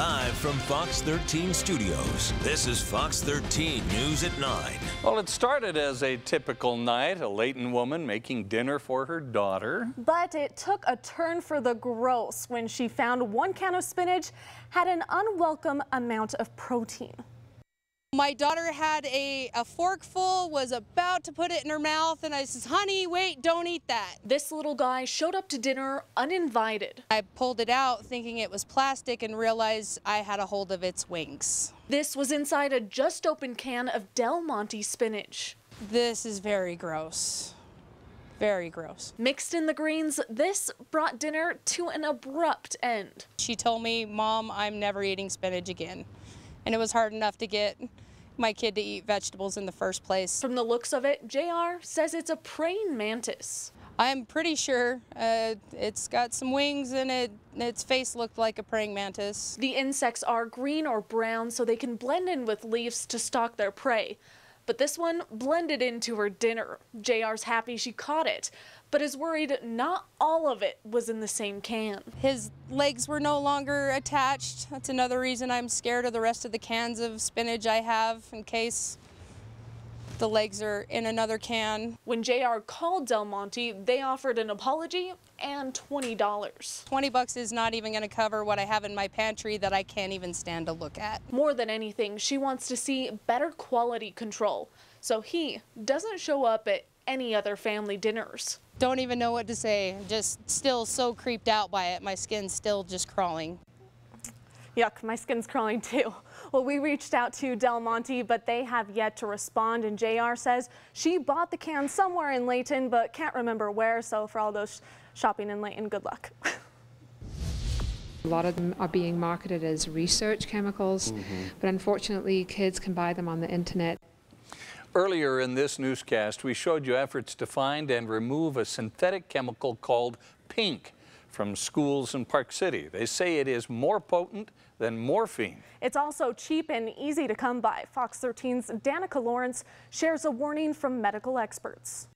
Live from Fox 13 Studios, this is Fox 13 News at 9. Well, it started as a typical night, a Layton woman making dinner for her daughter. But it took a turn for the gross when she found one can of spinach had an unwelcome amount of protein. My daughter had a fork full, was about to put it in her mouth, and I says, honey, wait, don't eat that. This little guy showed up to dinner uninvited. I pulled it out thinking it was plastic and realized I had a hold of its wings. This was inside a just opened can of Del Monte spinach. This is very gross. Very gross. Mixed in the greens, this brought dinner to an abrupt end. She told me, Mom, I'm never eating spinach again. And it was hard enough to get my kid to eat vegetables in the first place. From the looks of it, JR says it's a praying mantis. I'm pretty sure it's got some wings and its face looked like a praying mantis. The insects are green or brown so they can blend in with leaves to stalk their prey. But this one blended into her dinner. JR's happy she caught it, but is worried not all of it was in the same can. His legs were no longer attached. That's another reason I'm scared of the rest of the cans of spinach I have in case the legs are in another can. When JR called Del Monte, they offered an apology and $20. $20 is not even going to cover what I have in my pantry that I can't even stand to look at. More than anything, she wants to see better quality control, so he doesn't show up at any other family dinners. Don't even know what to say. Just still so creeped out by it. My skin's still just crawling. Yuck, my skin's crawling too. Well, we reached out to Del Monte, but they have yet to respond, and JR says she bought the can somewhere in Layton, but can't remember where, so for all those shopping in Layton, good luck. A lot of them are being marketed as research chemicals, but unfortunately kids can buy them on the internet. Earlier in this newscast, we showed you efforts to find and remove a synthetic chemical called pink from schools in Park City. They say it is more potent than morphine. It's also cheap and easy to come by. Fox 13's Danica Lawrence shares a warning from medical experts.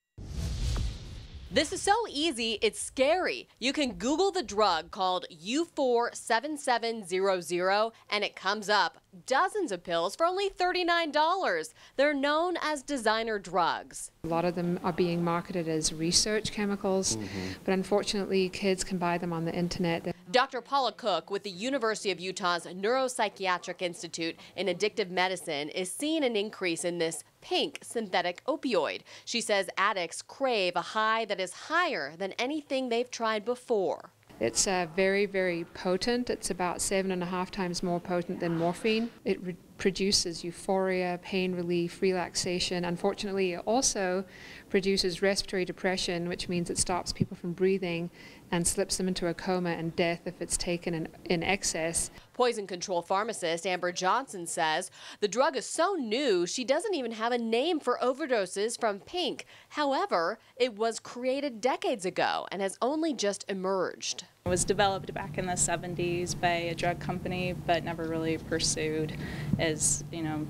This is so easy, it's scary. You can Google the drug called U47700 and it comes up. Dozens of pills for only $39. They're known as designer drugs. A lot of them are being marketed as research chemicals, but unfortunately kids can buy them on the internet. Dr. Paula Cook with the University of Utah's Neuropsychiatric Institute in Addictive Medicine is seeing an increase in this pink synthetic opioid. She says addicts crave a high that is higher than anything they've tried before. It's very, very potent. It's about 7.5 times more potent than morphine. It produces euphoria, pain relief, relaxation. Unfortunately, it also produces respiratory depression, which means it stops people from breathing and slips them into a coma and death if it's taken in excess. Poison control pharmacist Amber Johnson says the drug is so new she doesn't even have a name for overdoses from pink. However, it was created decades ago and has only just emerged. It was developed back in the 70s by a drug company, but never really pursued as,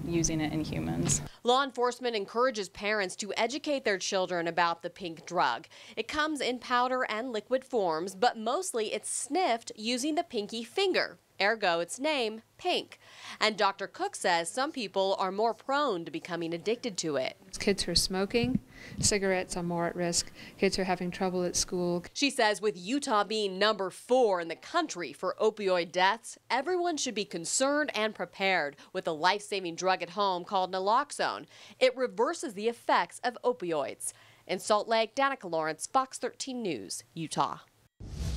using it in humans. Law enforcement encourages parents to educate their children about the pink drug. It comes in powder and liquid forms, but mostly it's sniffed using the pinky finger. Ergo, its name, pink. And Dr. Cook says some people are more prone to becoming addicted to it. Kids who are smoking cigarettes are more at risk. Kids who are having trouble at school. She says with Utah being number 4 in the country for opioid deaths, everyone should be concerned and prepared with a life-saving drug at home called naloxone. It reverses the effects of opioids. In Salt Lake, Danica Lawrence, Fox 13 News, Utah.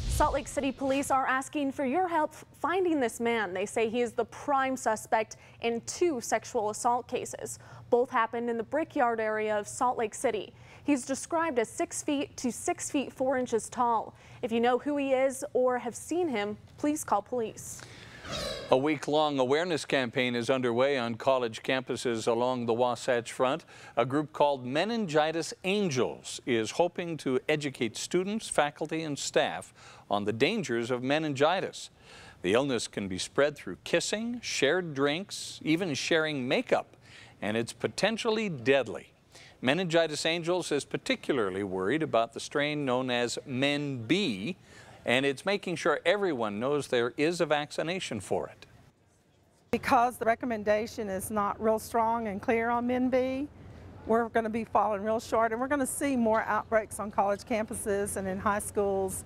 Salt Lake City police are asking for your help finding this man. They say he is the prime suspect in 2 sexual assault cases. Both happened in the Brickyard area of Salt Lake City. He's described as 6 feet to 6 feet 4 inches tall. If you know who he is or have seen him, please call police. A week-long awareness campaign is underway on college campuses along the Wasatch Front. A group called Meningitis Angels is hoping to educate students, faculty, and staff on the dangers of meningitis. The illness can be spread through kissing, shared drinks, even sharing makeup, and it's potentially deadly. Meningitis Angels is particularly worried about the strain known as Men B, and it's making sure everyone knows there is a vaccination for it. Because the recommendation is not real strong and clear on MinB, we're going to be falling real short, and we're going to see more outbreaks on college campuses and in high schools.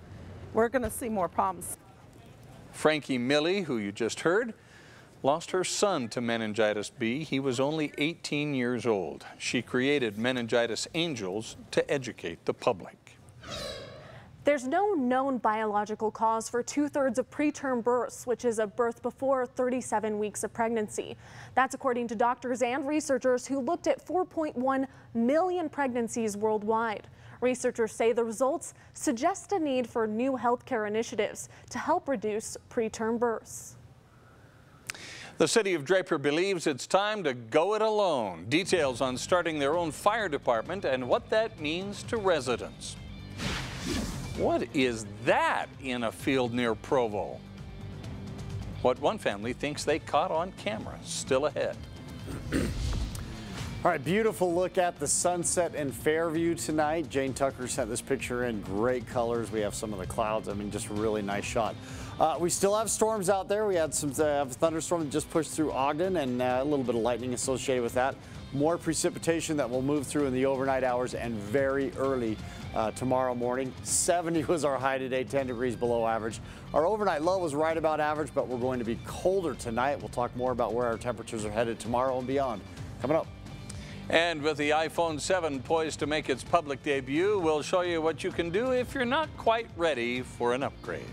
We're going to see more problems. Frankie Milley, who you just heard, lost her son to meningitis B. He was only 18 years old. She created Meningitis Angels to educate the public. There's no known biological cause for 2/3 of preterm births, which is a birth before 37 weeks of pregnancy. That's according to doctors and researchers who looked at 4.1 million pregnancies worldwide. Researchers say the results suggest a need for new healthcare initiatives to help reduce preterm births. The city of Draper believes it's time to go it alone. Details on starting their own fire department and what that means to residents. What is that in a field near Provo? What one family thinks they caught on camera. Still ahead. All right, beautiful look at the sunset in Fairview tonight. Jane Tucker sent this picture in great colors. We have some of the clouds. I mean, just a really nice shot. We still have storms out there. We had some thunderstorm that just pushed through Ogden and a little bit of lightning associated with that. More precipitation that will move through in the overnight hours and very early tomorrow morning. 70 was our high today, 10 degrees below average. Our overnight low was right about average, but we're going to be colder tonight. We'll talk more about where our temperatures are headed tomorrow and beyond. Coming up. And with the iPhone 7 poised to make its public debut, we'll show you what you can do if you're not quite ready for an upgrade.